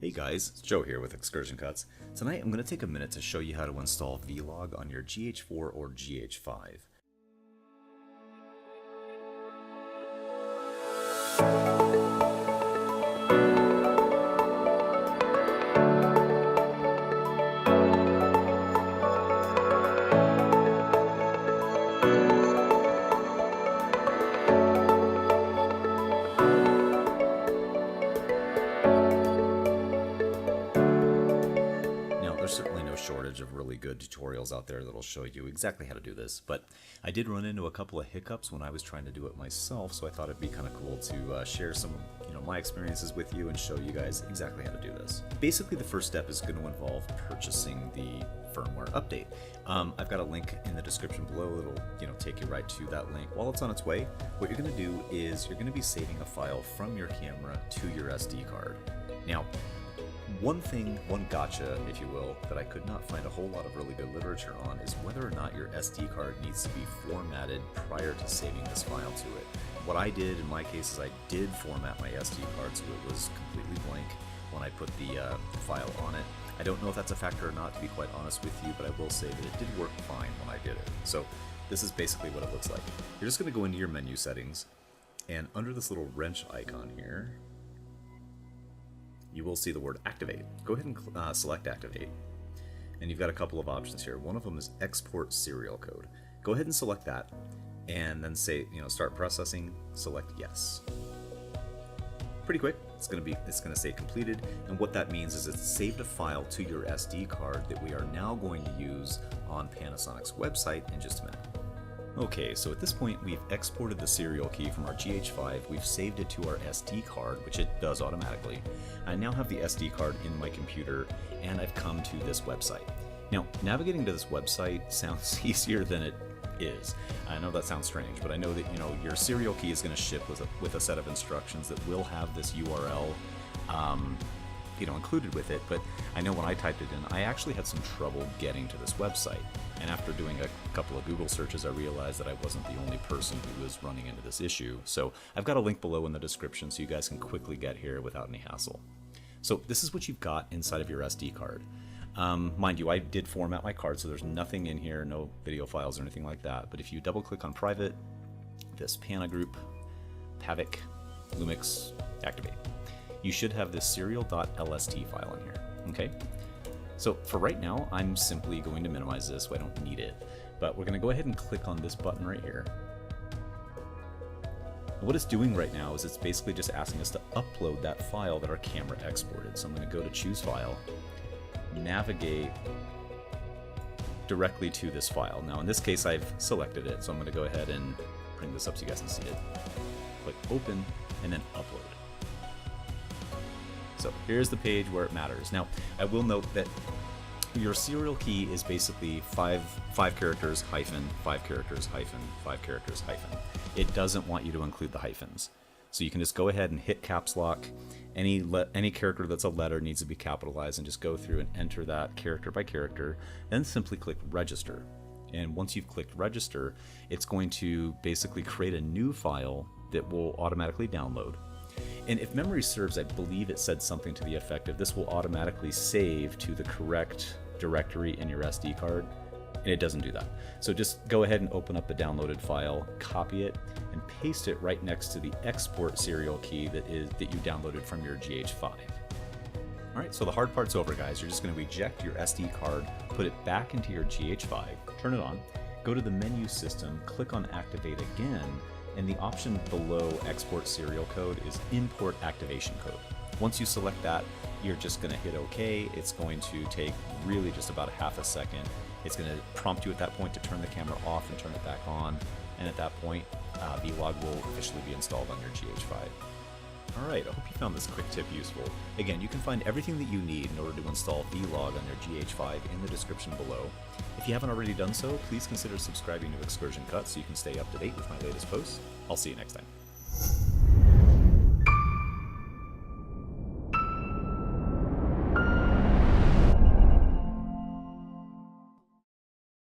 Hey guys, it's Joe here with Excursion Cuts. Tonight I'm going to take a minute to show you how to install Vlog on your GH4 or GH5. There's certainly no shortage of really good tutorials out there that'll show you exactly how to do this, but I did run into a couple of hiccups when I was trying to do it myself, so I thought it'd be kind of cool to share some my experiences with you and show you guys exactly how to do this. Basically, the first step is going to involve purchasing the firmware update. I've got a link in the description below. It'll take you right to that link. While it's on its way, what you're going to do is you're going to be saving a file from your camera to your SD card. Now, one gotcha, if you will, that I could not find a whole lot of really good literature on is whether or not your SD card needs to be formatted prior to saving this file to it. What I did in my case is I did format my SD card so it was completely blank when I put the file on it. I don't know if that's a factor or not, to be quite honest with you, but I will say that it did work fine when I did it. So this is basically what it looks like. You're just going to go into your menu settings, and under this little wrench icon here, you will see the word activate. Go ahead and select activate. And you've got a couple of options here. One of them is export serial code. Go ahead and select that and then say, start processing, select yes. Pretty quick. It's going to say completed, and what that means is it's saved a file to your SD card that we are now going to use on Panasonic's website in just a minute. Okay, so at this point we've exported the serial key from our GH5, we've saved it to our SD card, which it does automatically. I now have the SD card in my computer, and I've come to this website. Now, navigating to this website sounds easier than it is. I know that sounds strange, but I know that your serial key is going to ship with a set of instructions that will have this URL included with it, but I know when I typed it in, I actually had some trouble getting to this website. And after doing a couple of Google searches, I realized that I wasn't the only person who was running into this issue. So I've got a link below in the description so you guys can quickly get here without any hassle. So this is what you've got inside of your SD card. Mind you, I did format my card, so there's nothing in here, no video files or anything like that. But if you double click on private, this Pana group, Pavic, Lumix, activate, you should have this serial.lst file in here, okay? So for right now, I'm simply going to minimize this so I don't need it. But we're going to go ahead and click on this button right here. What it's doing right now is it's basically just asking us to upload that file that our camera exported. So I'm going to go to choose file, navigate directly to this file. Now in this case I've selected it, so I'm going to go ahead and bring this up so you guys can see it. Click open and then upload. So here's the page where it matters. Now, I will note that your serial key is basically five characters hyphen, 5 characters hyphen, 5 characters hyphen. It doesn't want you to include the hyphens. So you can just go ahead and hit caps lock. Any character that's a letter needs to be capitalized, and just go through and enter that character by character, then simply click register. And once you've clicked register, it's going to basically create a new file that will automatically download. And if memory serves, I believe it said something to the effect of this will automatically save to the correct directory in your SD card, and it doesn't do that. So just go ahead and open up the downloaded file, copy it, and paste it right next to the export serial key that you downloaded from your GH5. Alright, so the hard part's over, guys. You're just going to eject your SD card, put it back into your GH5, turn it on, go to the menu system, click on activate again, and the option below export serial code is import activation code. Once you select that, you're just going to hit OK. It's going to take really just about half a second. It's going to prompt you at that point to turn the camera off and turn it back on, and at that point Vlog will officially be installed on your GH5. Alright, I hope you found this quick tip useful. Again, you can find everything that you need in order to install Vlog on your GH5 in the description below. If you haven't already done so, please consider subscribing to Excursion Cuts so you can stay up to date with my latest posts. I'll see you next time.